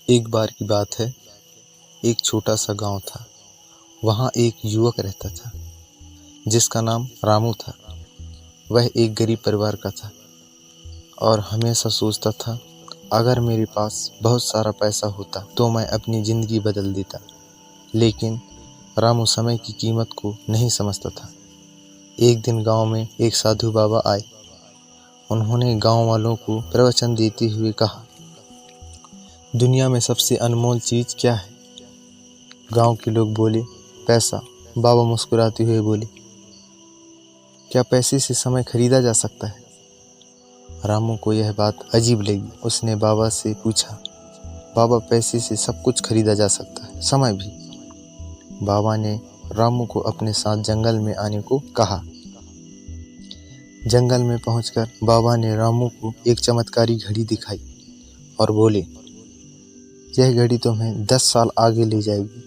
एक बार की बात है, एक छोटा सा गांव था। वहाँ एक युवक रहता था जिसका नाम रामू था। वह एक गरीब परिवार का था और हमेशा सोचता था, अगर मेरे पास बहुत सारा पैसा होता तो मैं अपनी ज़िंदगी बदल देता। लेकिन रामू समय की कीमत को नहीं समझता था। एक दिन गांव में एक साधु बाबा आए। उन्होंने गांव वालों को प्रवचन देते हुए कहा, दुनिया में सबसे अनमोल चीज़ क्या है? गांव के लोग बोले, पैसा। बाबा मुस्कुराते हुए बोले, क्या पैसे से समय खरीदा जा सकता है? रामू को यह बात अजीब लगी। उसने बाबा से पूछा, बाबा, पैसे से सब कुछ खरीदा जा सकता है, समय भी? बाबा ने रामू को अपने साथ जंगल में आने को कहा। जंगल में पहुंचकर बाबा ने रामू को एक चमत्कारी घड़ी दिखाई और बोले, यह घड़ी तुम्हें 10 साल आगे ले जाएगी,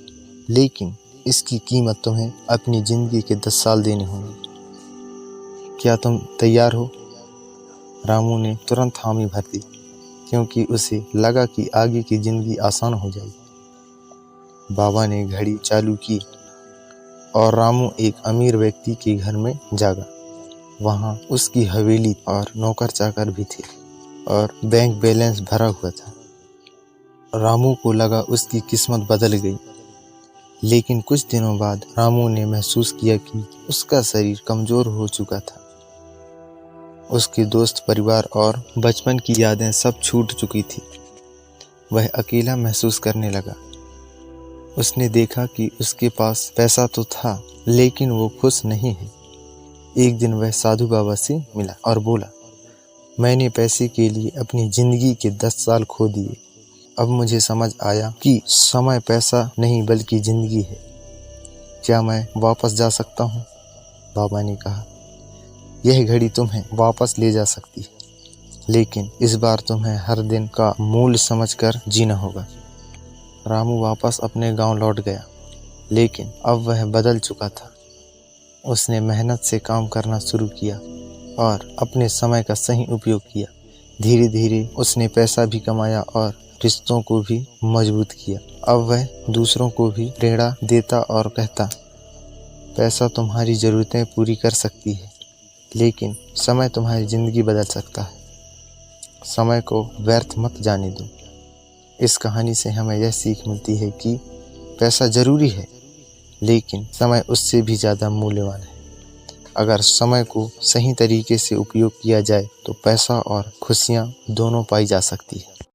लेकिन इसकी कीमत तुम्हें अपनी ज़िंदगी के 10 साल देने होंगे। क्या तुम तैयार हो? रामू ने तुरंत हामी भर दी, क्योंकि उसे लगा कि आगे की ज़िंदगी आसान हो जाएगी। बाबा ने घड़ी चालू की और रामू एक अमीर व्यक्ति के घर में जागा। वहाँ उसकी हवेली और नौकर चाकर भी थे और बैंक बैलेंस भरा हुआ था। रामू को लगा उसकी किस्मत बदल गई। लेकिन कुछ दिनों बाद रामू ने महसूस किया कि उसका शरीर कमज़ोर हो चुका था। उसके दोस्त, परिवार और बचपन की यादें सब छूट चुकी थी। वह अकेला महसूस करने लगा। उसने देखा कि उसके पास पैसा तो था, लेकिन वो खुश नहीं है। एक दिन वह साधु बाबा से मिला और बोला, मैंने पैसे के लिए अपनी ज़िंदगी के 10 साल खो दिए। अब मुझे समझ आया कि समय पैसा नहीं बल्कि ज़िंदगी है। क्या मैं वापस जा सकता हूँ? बाबा ने कहा, यह घड़ी तुम्हें वापस ले जा सकती है, लेकिन इस बार तुम्हें हर दिन का मूल्य समझकर जीना होगा। रामू वापस अपने गांव लौट गया, लेकिन अब वह बदल चुका था। उसने मेहनत से काम करना शुरू किया और अपने समय का सही उपयोग किया। धीरे धीरे उसने पैसा भी कमाया और रिश्तों को भी मजबूत किया। अब वह दूसरों को भी प्रेरणा देता और कहता, पैसा तुम्हारी ज़रूरतें पूरी कर सकती है, लेकिन समय तुम्हारी ज़िंदगी बदल सकता है। समय को व्यर्थ मत जाने दो। इस कहानी से हमें यह सीख मिलती है कि पैसा ज़रूरी है, लेकिन समय उससे भी ज़्यादा मूल्यवान है। अगर समय को सही तरीके से उपयोग किया जाए तो पैसा और खुशियाँ दोनों पाई जा सकती है।